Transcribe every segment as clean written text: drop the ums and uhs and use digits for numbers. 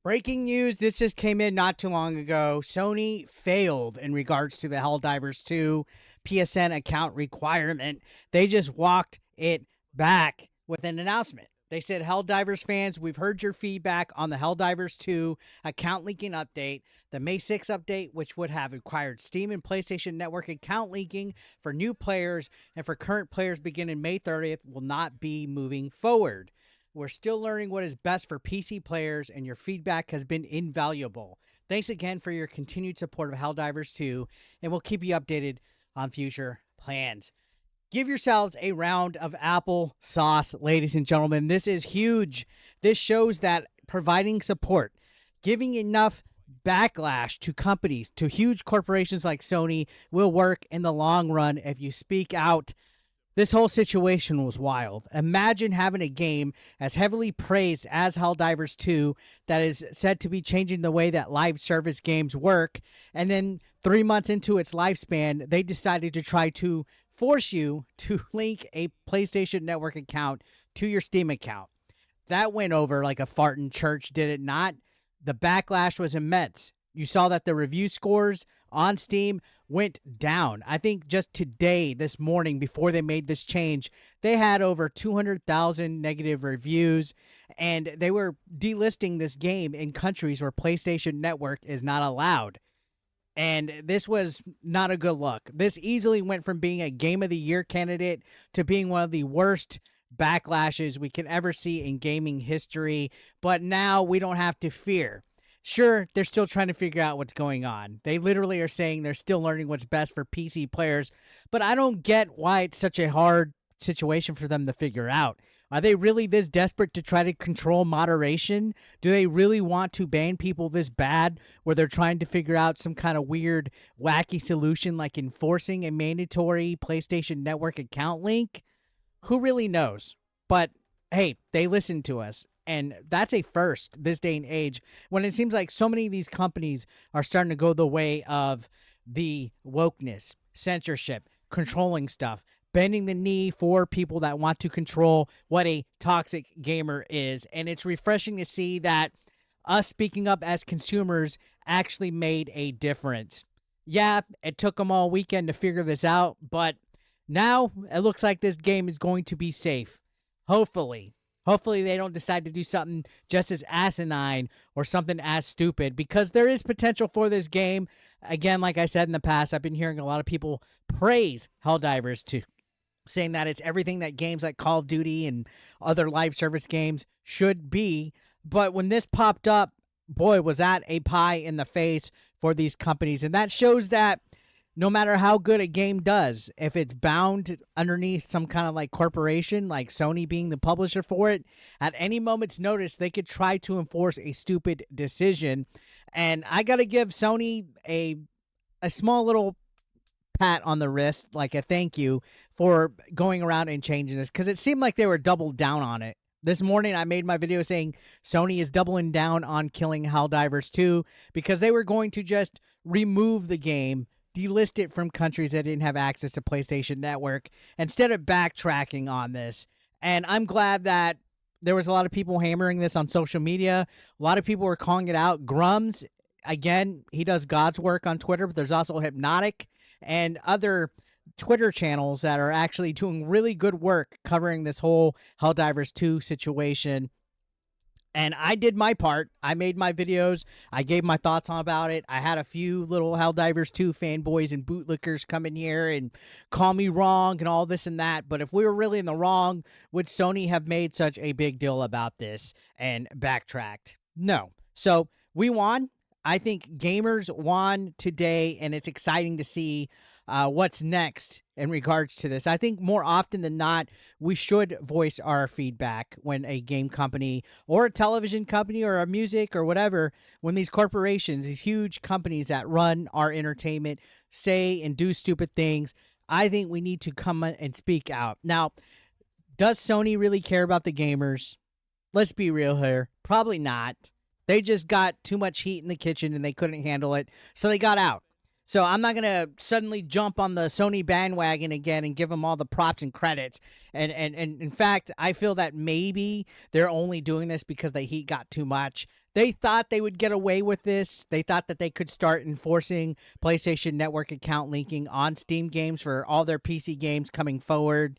Breaking news, this just came in not too long ago. Sony failed in regards to the Helldivers 2 PSN account requirement. They just walked it back with an announcement. They said, Helldivers fans, we've heard your feedback on the Helldivers 2 account linking update. The May 6 update, which would have required Steam and PlayStation Network account linking for new players and for current players beginning May 30th, will not be moving forward. We're still learning what is best for PC players, and your feedback has been invaluable. Thanks again for your continued support of Helldivers 2, and we'll keep you updated on future plans. Give yourselves a round of applesauce, ladies and gentlemen. This is huge. This shows that providing support, giving enough backlash to companies, to huge corporations like Sony, will work in the long run if you speak out. This whole situation was wild. Imagine having a game as heavily praised as Helldivers 2 that is said to be changing the way that live service games work, and then 3 months into its lifespan, they decided to try to force you to link a PlayStation Network account to your Steam account. That went over like a fart in church, did it not? The backlash was immense. You saw that the review scores on Steam went down. I think just today, this morning, before they made this change, they had over 200,000 negative reviews, and they were delisting this game in countries where PlayStation Network is not allowed. And this was not a good look. This easily went from being a Game of the Year candidate to being one of the worst backlashes we can ever see in gaming history. But now we don't have to fear. Sure, they're still trying to figure out what's going on. They literally are saying they're still learning what's best for PC players, but I don't get why it's such a hard situation for them to figure out. Are they really this desperate to try to control moderation? Do they really want to ban people this bad where they're trying to figure out some kind of weird, wacky solution like enforcing a mandatory PlayStation Network account link? Who really knows? But hey, they listen to us. And that's a first this day and age when it seems like so many of these companies are starting to go the way of the wokeness, censorship, controlling stuff, bending the knee for people that want to control what a toxic gamer is. And it's refreshing to see that us speaking up as consumers actually made a difference. Yeah, it took them all weekend to figure this out, but now it looks like this game is going to be safe. Hopefully. Hopefully they don't decide to do something just as asinine or something as stupid, because there is potential for this game. Again, like I said in the past, I've been hearing a lot of people praise Helldivers 2, saying that it's everything that games like Call of Duty and other live service games should be. But when this popped up, boy, was that a pie in the face for these companies. And that shows that no matter how good a game does, if it's bound underneath some kind of like corporation, like Sony being the publisher for it, at any moment's notice, they could try to enforce a stupid decision. And I got to give Sony a small little pat on the wrist, like a thank you for going around and changing this, because it seemed like they were doubled down on it. This morning, I made my video saying Sony is doubling down on killing Helldivers 2 because they were going to just remove the game, delist it from countries that didn't have access to PlayStation Network, instead of backtracking on this. And I'm glad that there was a lot of people hammering this on social media. A lot of people were calling it out. Grums, again, he does God's work on Twitter, but there's also Hypnotic and other Twitter channels that are actually doing really good work covering this whole Helldivers 2 situation. And I did my part. I made my videos. I gave my thoughts on about it. I had a few little Helldivers 2 fanboys and bootlickers come in here and call me wrong and all this and that. But if we were really in the wrong, would Sony have made such a big deal about this and backtracked? No. So we won. I think gamers won today, and it's exciting to see what's next in regards to this. I think more often than not, we should voice our feedback when a game company or a television company or a music or whatever, when these corporations, these huge companies that run our entertainment, say and do stupid things. I think we need to come and speak out. Now, does Sony really care about the gamers? Let's be real here. Probably not. They just got too much heat in the kitchen and they couldn't handle it, so they got out. So I'm not going to suddenly jump on the Sony bandwagon again and give them all the props and credits. And in fact, I feel that maybe they're only doing this because the heat got too much. They thought they would get away with this. They thought that they could start enforcing PlayStation Network account linking on Steam games for all their PC games coming forward.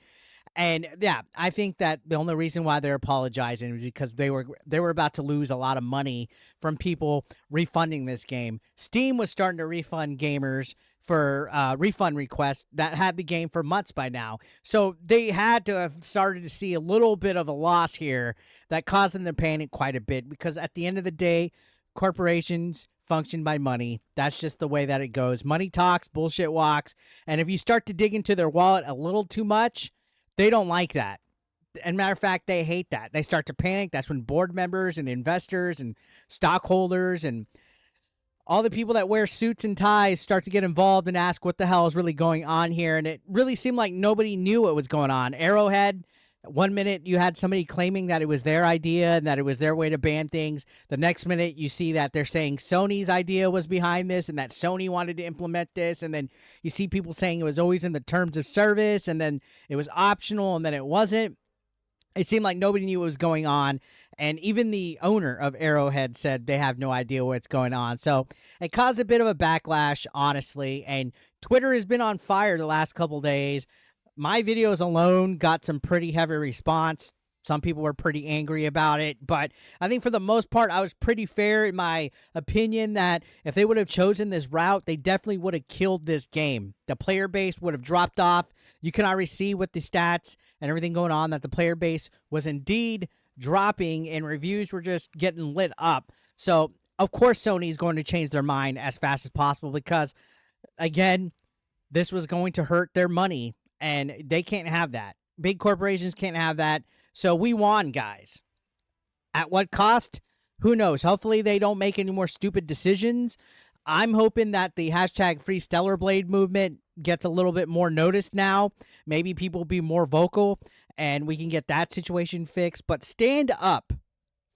And yeah, I think that the only reason why they're apologizing is because they were about to lose a lot of money from people refunding this game. Steam was starting to refund gamers for refund requests that had the game for months by now. So they had to have started to see a little bit of a loss here that caused them to panic quite a bit, because at the end of the day, corporations function by money. That's just the way that it goes. Money talks, bullshit walks. And if you start to dig into their wallet a little too much, they don't like that. And matter of fact, they hate that. They start to panic. That's when board members and investors and stockholders and all the people that wear suits and ties start to get involved and ask what the hell is really going on here. And it really seemed like nobody knew what was going on. Arrowhead, one minute you had somebody claiming that it was their idea and that it was their way to ban things. The next minute you see that they're saying Sony's idea was behind this and that Sony wanted to implement this. And then you see people saying it was always in the terms of service, and then it was optional, and then it wasn't. It seemed like nobody knew what was going on. And even the owner of Arrowhead said they have no idea what's going on. So it caused a bit of a backlash, honestly. And Twitter has been on fire the last couple days. My videos alone got some pretty heavy response. Some people were pretty angry about it, but I think for the most part, I was pretty fair in my opinion that if they would have chosen this route, they definitely would have killed this game. The player base would have dropped off. You can already see with the stats and everything going on that the player base was indeed dropping and reviews were just getting lit up. So, of course, Sony is going to change their mind as fast as possible because, again, this was going to hurt their money. And they can't have that. Big corporations can't have that. So we won, guys. At what cost? Who knows? Hopefully they don't make any more stupid decisions. I'm hoping that the hashtag Free Stellar Blade movement gets a little bit more noticed now. Maybe people will be more vocal and we can get that situation fixed. But stand up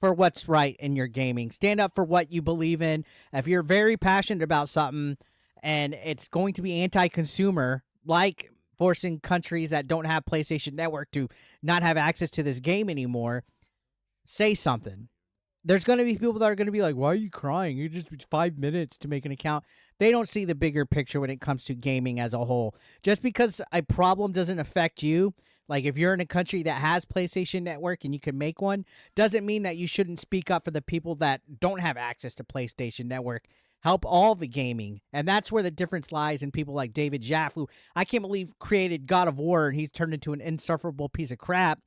for what's right in your gaming. Stand up for what you believe in. If you're very passionate about something and it's going to be anti-consumer, like forcing countries that don't have PlayStation Network to not have access to this game anymore, say something. There's going to be people that are going to be like, why are you crying? You just 5 minutes to make an account. They don't see the bigger picture when it comes to gaming as a whole. Just because a problem doesn't affect you, like if you're in a country that has PlayStation Network and you can make one, doesn't mean that you shouldn't speak up for the people that don't have access to PlayStation Network. Help all the gaming. And that's where the difference lies in people like David Jaff, who I can't believe created God of War and he's turned into an insufferable piece of crap,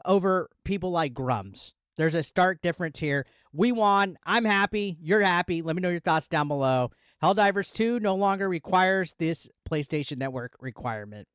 over people like Grums. There's a stark difference here. We won. I'm happy. You're happy. Let me know your thoughts down below. Helldivers 2 no longer requires this PlayStation Network requirement.